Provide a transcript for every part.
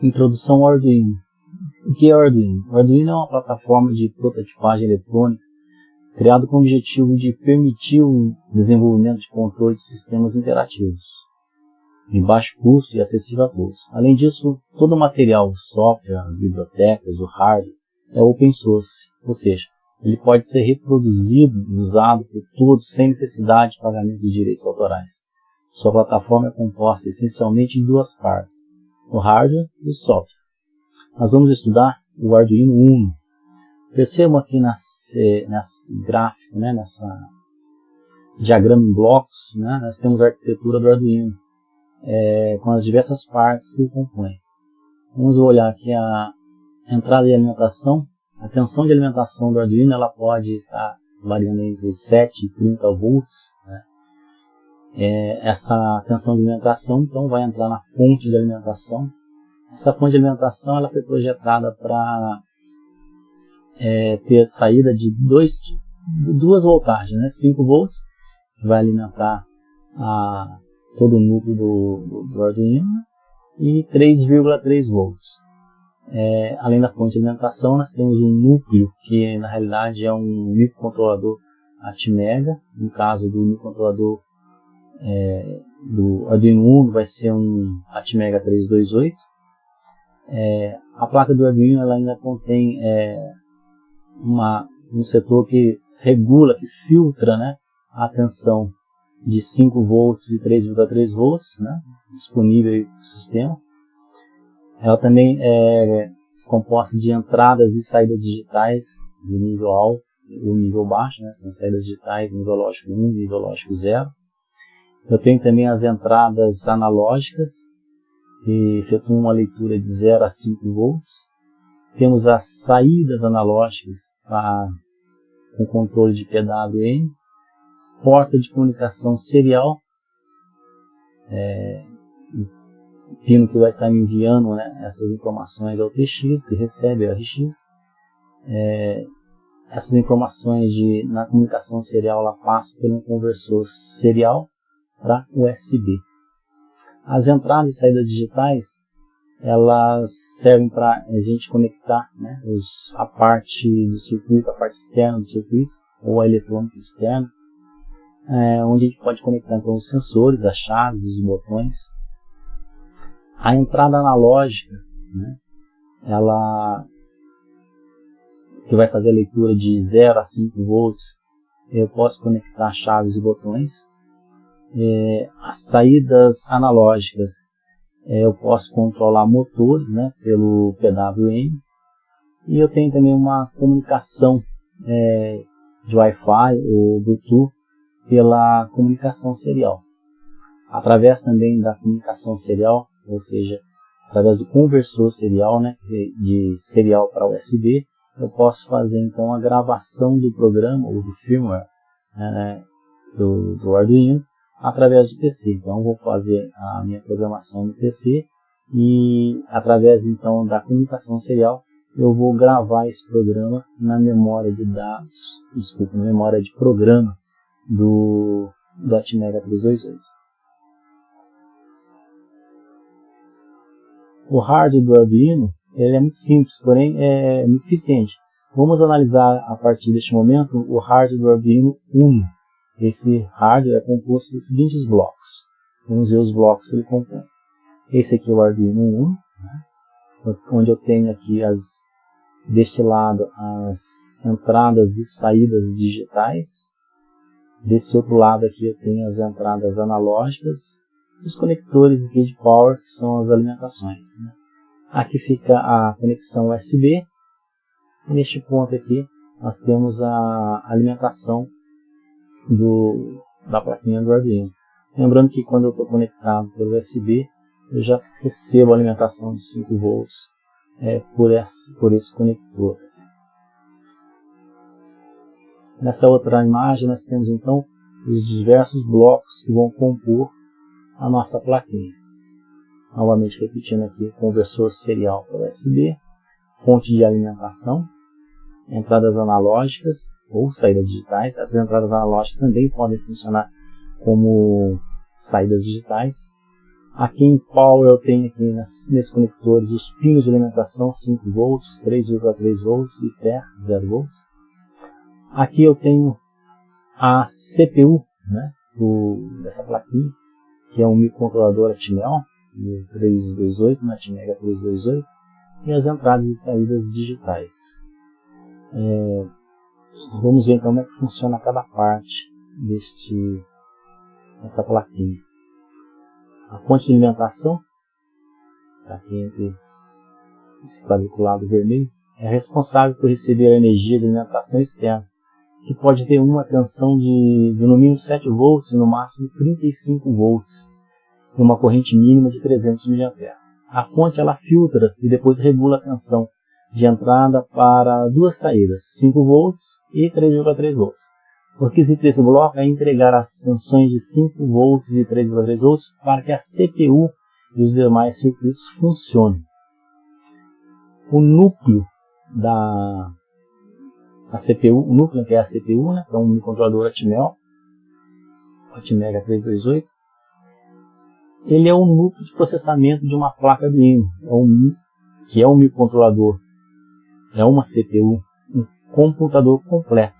Introdução ao Arduino. O que é o Arduino? O Arduino é uma plataforma de prototipagem eletrônica criado com o objetivo de permitir o desenvolvimento de controle de sistemas interativos de baixo custo e acessível a todos. Além disso, todo o material, o software, as bibliotecas, o hardware é open source, ou seja, ele pode ser reproduzido e usado por todos sem necessidade de pagamento de direitos autorais. Sua plataforma é composta essencialmente de duas partes, o hardware e o software. Nós vamos estudar o Arduino Uno. Percebam aqui nesse gráfico, nessa diagrama em blocos, nós temos a arquitetura do Arduino, com as diversas partes que o compõem. Vamos olhar aqui a entrada de alimentação. A tensão de alimentação do Arduino ela pode estar variando entre 7 e 30 volts. Essa tensão de alimentação então vai entrar na fonte de alimentação. Essa fonte de alimentação ela foi projetada para ter saída de duas voltagens, 5 volts, que vai alimentar todo o núcleo do Arduino, e 3,3 volts. Além da fonte de alimentação, nós temos um núcleo, que na realidade é um microcontrolador Atmega. No caso do microcontrolador do Arduino Uno vai ser um Atmega 328. A placa do Arduino ela ainda contém um setor que regula, que filtra a tensão de 5 volts e 3,3 volts disponível no sistema. Ela também é composta de entradas e saídas digitais de nível alto e nível baixo, são saídas digitais nível lógico 1 e nível lógico 0. Eu tenho também as entradas analógicas, que efetuam uma leitura de 0 a 5 volts. Temos as saídas analógicas com controle de PWM, porta de comunicação serial, o pino que vai estar me enviando essas informações ao TX, que recebe o RX. Essas informações na comunicação serial ela passa por um conversor serial para USB. As entradas e saídas digitais elas servem para a gente conectar a parte do circuito, a parte externa do circuito, ou a eletrônica externa, onde a gente pode conectar então os sensores, as chaves, os botões. A entrada analógica, ela que vai fazer a leitura de 0 a 5 volts, eu posso conectar chaves e botões. As saídas analógicas, eu posso controlar motores pelo PWM, e eu tenho também uma comunicação de Wi-Fi ou Bluetooth pela comunicação serial. Através também da comunicação serial, ou seja, através do conversor serial, de serial para USB, eu posso fazer então a gravação do programa ou do firmware do Arduino através do PC. Então eu vou fazer a minha programação no PC e através então da comunicação serial eu vou gravar esse programa na memória de dados, na memória de programa do Atmega 328. O hardware do Arduino ele é muito simples, porém é muito eficiente. Vamos analisar a partir deste momento o hardware do Arduino Uno. Esse hardware é composto dos seguintes blocos. Vamos ver os blocos que ele compõe. Esse aqui é o Arduino Uno, onde eu tenho aqui deste lado as entradas e saídas digitais. Desse outro lado aqui eu tenho as entradas analógicas, os conectores aqui de power, que são as alimentações. Aqui fica a conexão USB, e neste ponto aqui nós temos a alimentação da plaquinha do Arduino. Lembrando que quando eu estou conectado pelo USB, eu já recebo a alimentação de 5 volts por esse conector. Nessa outra imagem nós temos então os diversos blocos que vão compor a nossa plaquinha. Novamente repetindo aqui, conversor serial para USB, fonte de alimentação, entradas analógicas ou saídas digitais. Essas entradas analógicas também podem funcionar como saídas digitais. Aqui em Power eu tenho aqui nesses conectores os pinos de alimentação 5 volts, 3,3 volts e TER 0 volts. Aqui eu tenho a CPU, né, dessa plaquinha, que é um microcontrolador Atmel 328, né, Atmega 328, e as entradas e saídas digitais. Vamos ver então como é que funciona cada parte dessa plaquinha. A fonte de alimentação, tá aqui entre esse quadriculado vermelho, é responsável por receber a energia de alimentação externa, que pode ter uma tensão de no mínimo 7 volts e no máximo 35 volts, e uma corrente mínima de 300 mA. A fonte ela filtra e depois regula a tensão de entrada para duas saídas, 5 volts e 3,3 volts. O requisito desse bloco é entregar as tensões de 5 volts e 3,3 volts para que a CPU e os demais circuitos funcionem. O núcleo da CPU, o núcleo que é a CPU, né, que é um microcontrolador Atmel, Atmega 328, ele é o núcleo de processamento de uma placa do Arduino, que é um microcontrolador, é uma CPU, um computador completo,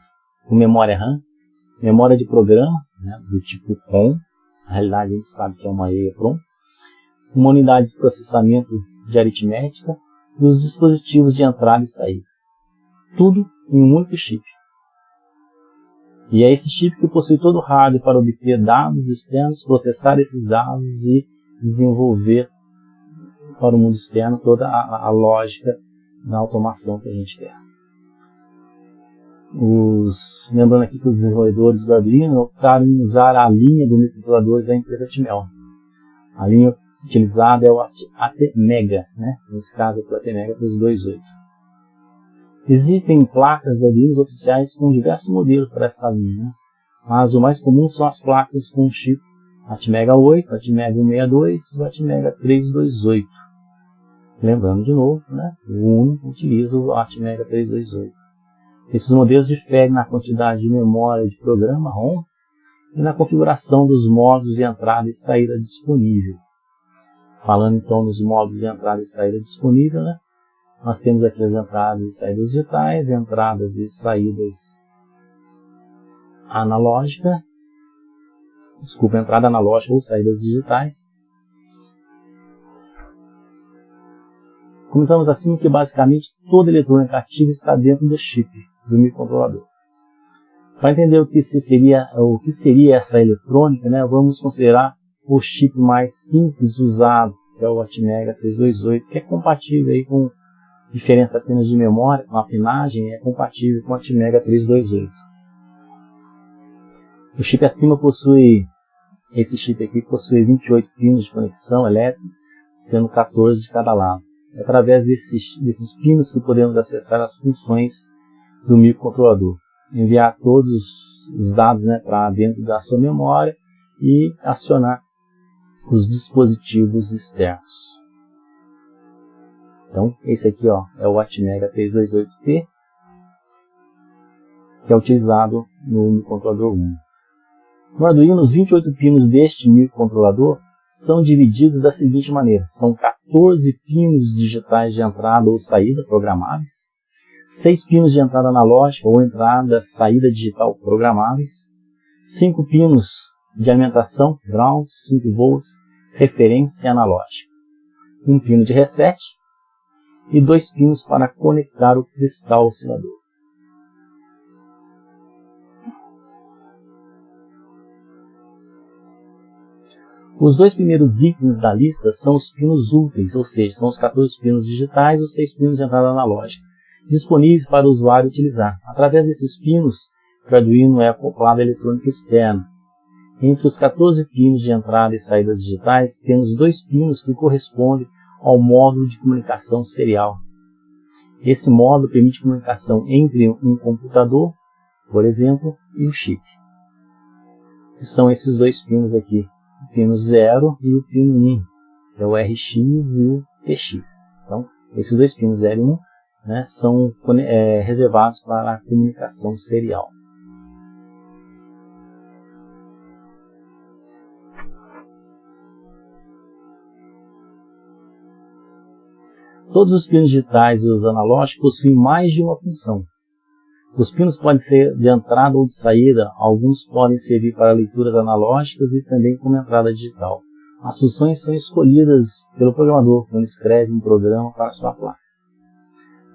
com memória RAM, memória de programa, né, do tipo ROM, na realidade a gente sabe que é uma EEPROM, uma unidade de processamento de aritmética e os dispositivos de entrada e saída. Tudo em um único chip. E é esse chip que possui todo o hardware para obter dados externos, processar esses dados e desenvolver para o mundo externo toda a lógica da automação que a gente quer. Lembrando aqui que os desenvolvedores do Arduino optaram em usar a linha do microcontroladores da empresa Atmel. A linha utilizada é o Atmega, né? Nesse caso é o Atmega 328. Existem placas de Arduino oficiais com diversos modelos para essa linha, né? Mas o mais comum são as placas com chip Atmega 8, Atmega 162 e o Atmega 328. Lembrando de novo, né? O Uno utiliza o Atmega 328. Esses modelos diferem na quantidade de memória de programa ROM e na configuração dos modos de entrada e saída disponível. Falando então nos modos de entrada e saída disponível, né? Nós temos aqui as entradas e saídas digitais, entradas e saídas analógicas, entrada analógica ou saídas digitais. Comentamos assim que basicamente toda eletrônica ativa está dentro do chip do microcontrolador. Para entender o que seria essa eletrônica, né, vamos considerar o chip mais simples usado, que é o Atmega 328, que é compatível aí com diferença apenas de memória, com afinagem, é compatível com o Atmega 328. O chip acima esse chip aqui possui 28 pinos de conexão elétrica, sendo 14 de cada lado. É através desses pinos que podemos acessar as funções do microcontrolador, enviar todos os dados, né, para dentro da sua memória e acionar os dispositivos externos. Então, esse aqui é o Atmega 328P, que é utilizado no microcontrolador 1. No Arduino, os 28 pinos deste microcontrolador são divididos da seguinte maneira: são 14 pinos digitais de entrada ou saída programáveis, 6 pinos de entrada analógica ou saída digital programáveis, 5 pinos de alimentação, ground, 5 volts, referência analógica, 1 pino de reset e 2 pinos para conectar o cristal oscilador. Os dois primeiros ícones da lista são os pinos úteis, ou seja, são os 14 pinos digitais ou 6 pinos de entrada analógica, disponíveis para o usuário utilizar. Através desses pinos, o Arduino é acoplado à eletrônica externa. Entre os 14 pinos de entrada e saídas digitais, temos 2 pinos que correspondem ao módulo de comunicação serial. Esse módulo permite comunicação entre um computador, por exemplo, e o chip. Que são esses 2 pinos aqui, o pino 0 e o pino 1, que é o RX e o TX. Então, esses 2 pinos 0 e 1, né, são reservados para a comunicação serial. Todos os pinos digitais e os analógicos possuem mais de uma função. Os pinos podem ser de entrada ou de saída, alguns podem servir para leituras analógicas e também como entrada digital. As funções são escolhidas pelo programador quando escreve um programa para sua placa.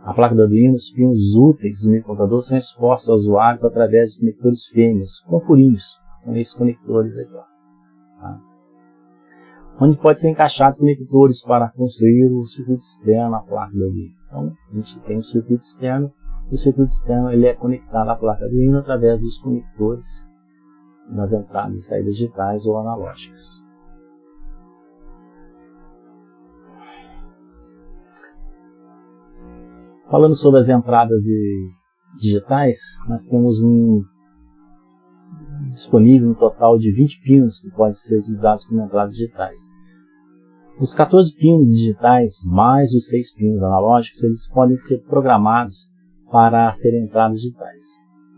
A placa do Arduino, os pinos úteis do microcontrolador são expostos aos usuários através de conectores fêmeas, com furinhos. São esses conectores aqui, ó. Tá? Onde pode ser encaixados conectores para construir o circuito externo à placa do Arduino. Então, a gente tem um circuito externo, e o circuito externo ele é conectado à placa do Arduino através dos conectores nas entradas e saídas digitais ou analógicas. Falando sobre as entradas digitais, nós temos disponível um total de 20 pinos que podem ser utilizados como entradas digitais. Os 14 pinos digitais, mais os 6 pinos analógicos, eles podem ser programados para serem entradas digitais.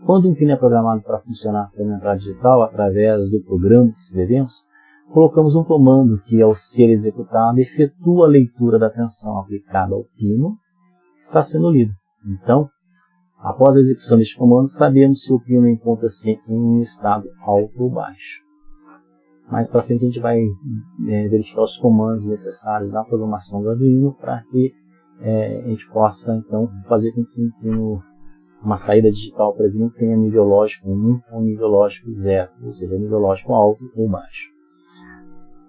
Quando um pino é programado para funcionar como entrada digital, através do programa que escrevemos, colocamos um comando que, ao ser executado, efetua a leitura da tensão aplicada ao pino que está sendo lido. Então, após a execução deste comando, sabemos se o pino encontra-se em um estado alto ou baixo. Mais para frente a gente vai verificar os comandos necessários na programação do Arduino para que a gente possa então fazer com que uma saída digital, por exemplo, tenha nível lógico 1 ou nível lógico 0, ou seja, nível lógico alto ou baixo.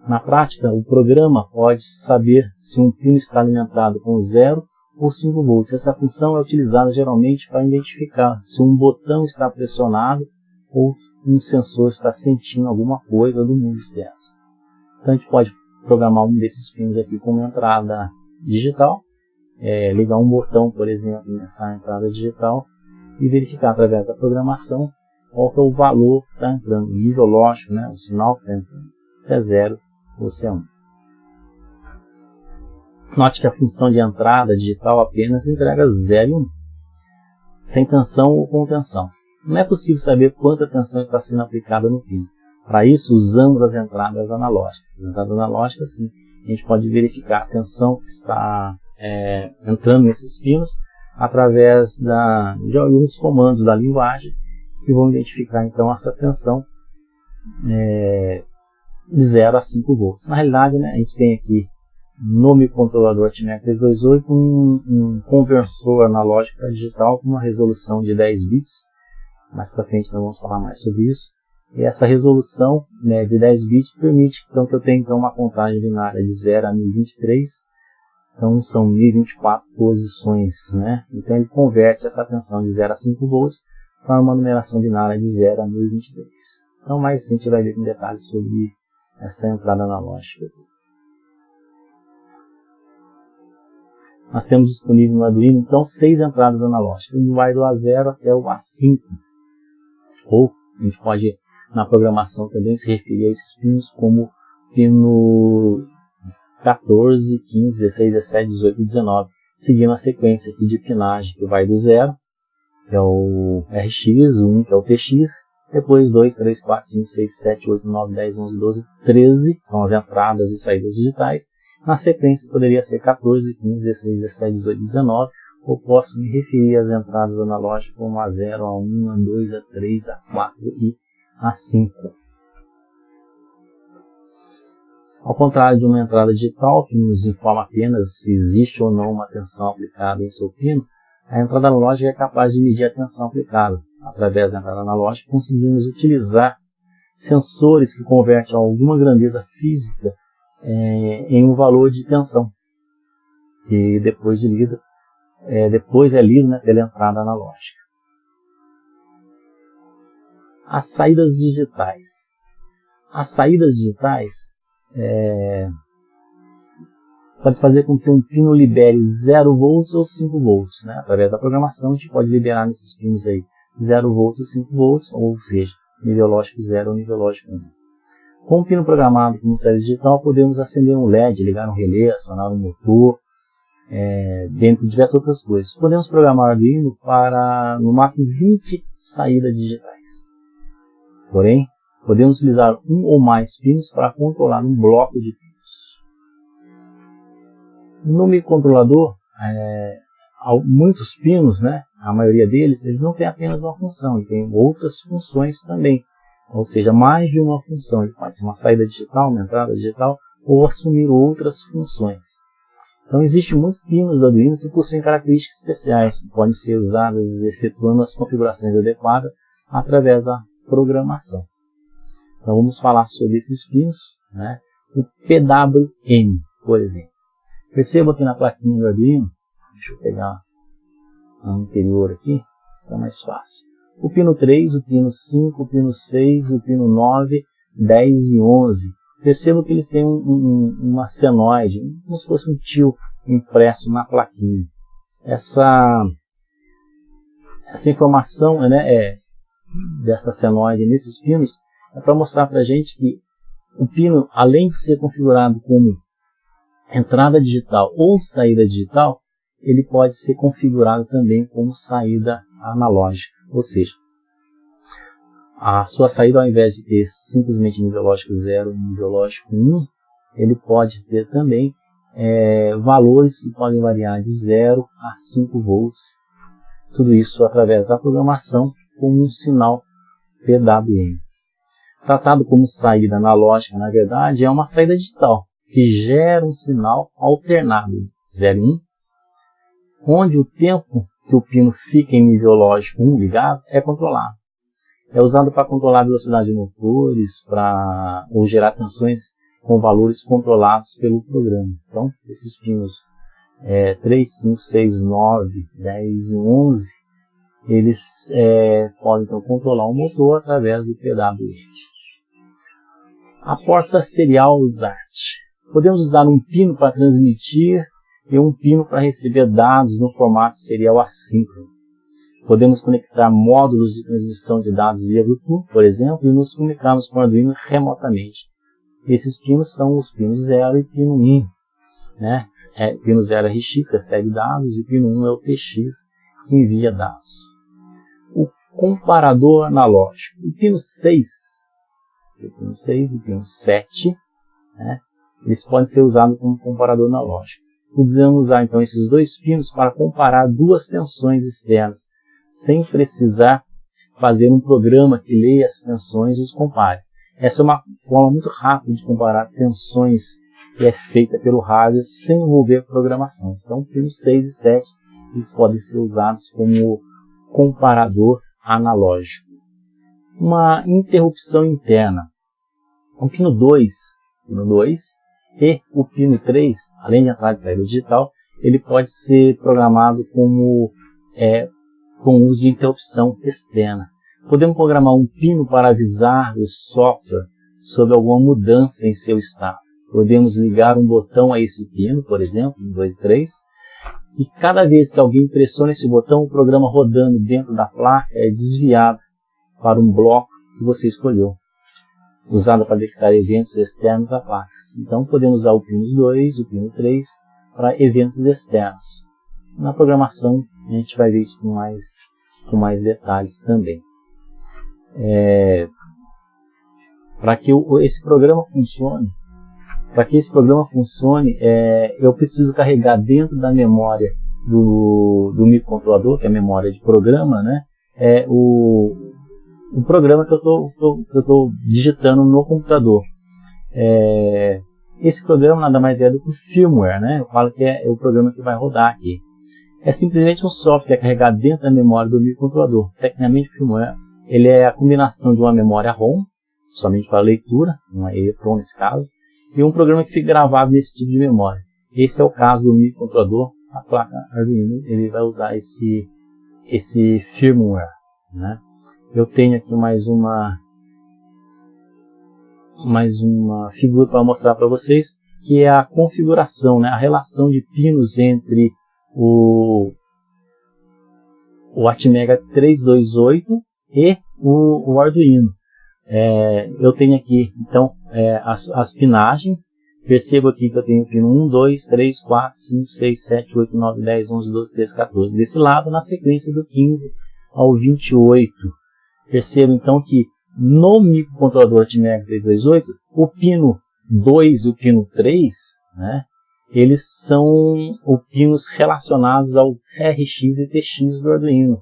Na prática, o programa pode saber se um pino está alimentado com 0 ou 5 volts. Essa função é utilizada geralmente para identificar se um botão está pressionado ou um sensor está sentindo alguma coisa do mundo externo. Então a gente pode programar um desses pinos aqui como entrada digital, ligar um botão, por exemplo, nessa entrada digital e verificar através da programação qual que é o valor que está entrando, o nível lógico, né, o sinal que está entrando, se é 0 ou se é 1. Note que a função de entrada digital apenas entrega 0 e 1, sem tensão ou com tensão. Não é possível saber quanta tensão está sendo aplicada no pino. Para isso, usamos as entradas analógicas. As entradas analógicas, sim, a gente pode verificar a tensão que está entrando nesses pinos através de alguns comandos da linguagem que vão identificar então essa tensão de 0 a 5 volts. Na realidade, né, a gente tem aqui no microcontrolador ATmega 328 um conversor analógico para digital com uma resolução de 10 bits. Mais para frente nós vamos falar mais sobre isso. E essa resolução, né, de 10 bits permite então, que eu tenha então, uma contagem binária de 0 a 1023. Então são 1024 posições. Né? Então ele converte essa tensão de 0 a 5 volts para uma numeração binária de 0 a 1023. Então mais assim a gente vai ver com detalhes sobre essa entrada analógica aqui. Nós temos disponível no Arduino, então, 6 entradas analógicas. Ele vai do A0 até o A5. Ou, a gente pode, na programação, também se referir a esses pinos como pino 14, 15, 16, 17, 18 e 19. Seguindo a sequência aqui de pinagem, que vai do 0, que é o RX, o 1, que é o TX. Depois 2, 3, 4, 5, 6, 7, 8, 9, 10, 11, 12, 13. São as entradas e saídas digitais. Na sequência poderia ser 14, 15, 16, 17, 18, 19, ou posso me referir às entradas analógicas como A0, A1, A2, A3, A4 e A5. Ao contrário de uma entrada digital, que nos informa apenas se existe ou não uma tensão aplicada em seu pino, a entrada analógica é capaz de medir a tensão aplicada. Através da entrada analógica conseguimos utilizar sensores que convertem alguma grandeza física em um valor de tensão, que depois é lido, né, pela entrada analógica. As saídas digitais. As saídas digitais pode fazer com que um pino libere 0 volts ou 5 volts. Né? Através da programação a gente pode liberar nesses pinos aí 0 volts e 5 volts, ou seja, nível lógico 0 ou nível lógico 1. Com um pino programado como saída digital, podemos acender um LED, ligar um relé, acionar um motor, dentre diversas outras coisas. Podemos programar o Arduino para, no máximo, 20 saídas digitais. Porém, podemos utilizar um ou mais pinos para controlar um bloco de pinos. No microcontrolador, muitos pinos, né, a maioria deles, eles não têm apenas uma função, ele tem outras funções também. Ou seja, mais de uma função. Ele pode ser uma saída digital, uma entrada digital, ou assumir outras funções. Então, existem muitos pinos do Arduino que possuem características especiais, que podem ser usadas efetuando as configurações adequadas através da programação. Então, vamos falar sobre esses pinos, né? O PWM, por exemplo. Perceba aqui na plaquinha do Arduino, deixa eu pegar a anterior aqui, fica mais fácil. O pino 3, o pino 5, o pino 6, o pino 9, 10 e 11. Perceba que eles têm uma senoide, como se fosse um tio impresso na plaquinha. Essa informação, né, dessa senoide nesses pinos é para mostrar para a gente que o pino, além de ser configurado como entrada digital ou saída digital, ele pode ser configurado também como saída analógica. Ou seja, a sua saída, ao invés de ter simplesmente nível lógico 0 e nível lógico 1, ele pode ter também valores que podem variar de 0 a 5 volts. Tudo isso através da programação com um sinal PWM. Tratado como saída analógica, na verdade, é uma saída digital que gera um sinal alternado 0 e 1, onde o tempo que o pino fica em nível lógico 1 ligado é controlado. É usado para controlar a velocidade de motores, ou gerar tensões com valores controlados pelo programa. Então, esses pinos 3, 5, 6, 9, 10 e 11, eles podem então controlar o motor através do PWM. A porta serial ZART. Podemos usar um pino para transmitir e um pino para receber dados no formato serial assíncrono. Podemos conectar módulos de transmissão de dados via Bluetooth, por exemplo, e nos comunicarmos com o Arduino remotamente. Esses pinos são os pinos 0 e pino 1. Né? Pino 0 é RX, que recebe dados, e o pino 1 é o TX, que envia dados. O comparador analógico. O pino 6 e o pino 7, né? Eles podem ser usados como comparador analógico. Podemos usar então esses dois pinos para comparar duas tensões externas, sem precisar fazer um programa que leia as tensões e os compare. Essa é uma forma muito rápida de comparar tensões que é feita pelo hardware sem envolver programação. Então, pinos 6 e 7 eles podem ser usados como comparador analógico. Uma interrupção interna. O pino 2 e o pino 3, além de entrada e saída digital, ele pode ser programado com o uso de interrupção externa. Podemos programar um pino para avisar o software sobre alguma mudança em seu estado. Podemos ligar um botão a esse pino, por exemplo, 1, 2 e 3, e cada vez que alguém pressiona esse botão, o programa rodando dentro da placa é desviado para um bloco que você escolheu, usado para detectar eventos externos a placas. Então podemos usar o pino 2 e o pino 3 para eventos externos. Na programação a gente vai ver isso com mais detalhes também. Para que esse programa funcione, eu preciso carregar dentro da memória do microcontrolador, que é a memória de programa, né, o programa que eu estou digitando no computador. Esse programa nada mais é do que o firmware, né? Eu falo que é o programa que vai rodar aqui. É simplesmente um software carregado dentro da memória do microcontrolador. Tecnicamente, o firmware ele é a combinação de uma memória ROM, somente para leitura, uma EEPROM nesse caso, e um programa que fica gravado nesse tipo de memória. Esse é o caso do microcontrolador. A placa Arduino ele vai usar esse firmware, né? Eu tenho aqui mais uma figura para mostrar para vocês, que é a configuração, né? A relação de pinos entre o Atmega 328 e o Arduino. Eu tenho aqui então as pinagens. Percebo aqui que eu tenho pino 1, 2, 3, 4, 5, 6, 7, 8, 9, 10, 11, 12, 13, 14. Desse lado, na sequência do 15 ao 28. Percebo então que no microcontrolador Atmega 328, o pino 2 e o pino 3, né, eles são os pinos relacionados ao RX e TX do Arduino.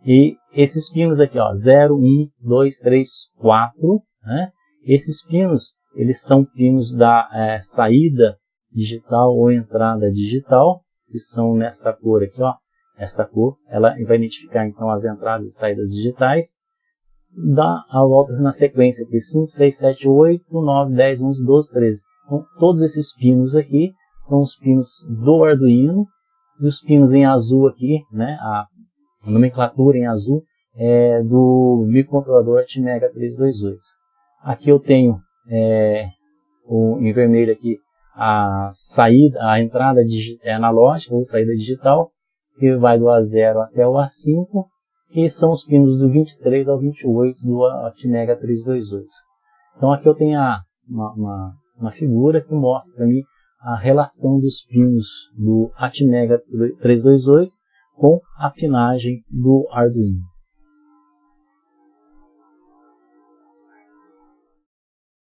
E esses pinos aqui, ó, 0, 1, 2, 3, 4, né? Esses pinos, eles são pinos da saída digital ou entrada digital, que são nessa cor aqui, ó. Essa cor, ela vai identificar então as entradas e saídas digitais. Dá a volta na sequência aqui, 5, 6, 7, 8, 9, 10, 11, 12, 13. Então, todos esses pinos aqui são os pinos do Arduino. E os pinos em azul aqui, né, a nomenclatura em azul, é do microcontrolador Atmega 328. Aqui eu tenho em vermelho aqui a saída, a entrada analógica ou saída digital, que vai do A0 até o A5, e são os pinos do 23 ao 28 do Atmega 328. Então aqui eu tenho uma figura que mostra para mim a relação dos pinos do Atmega 328 com a pinagem do Arduino.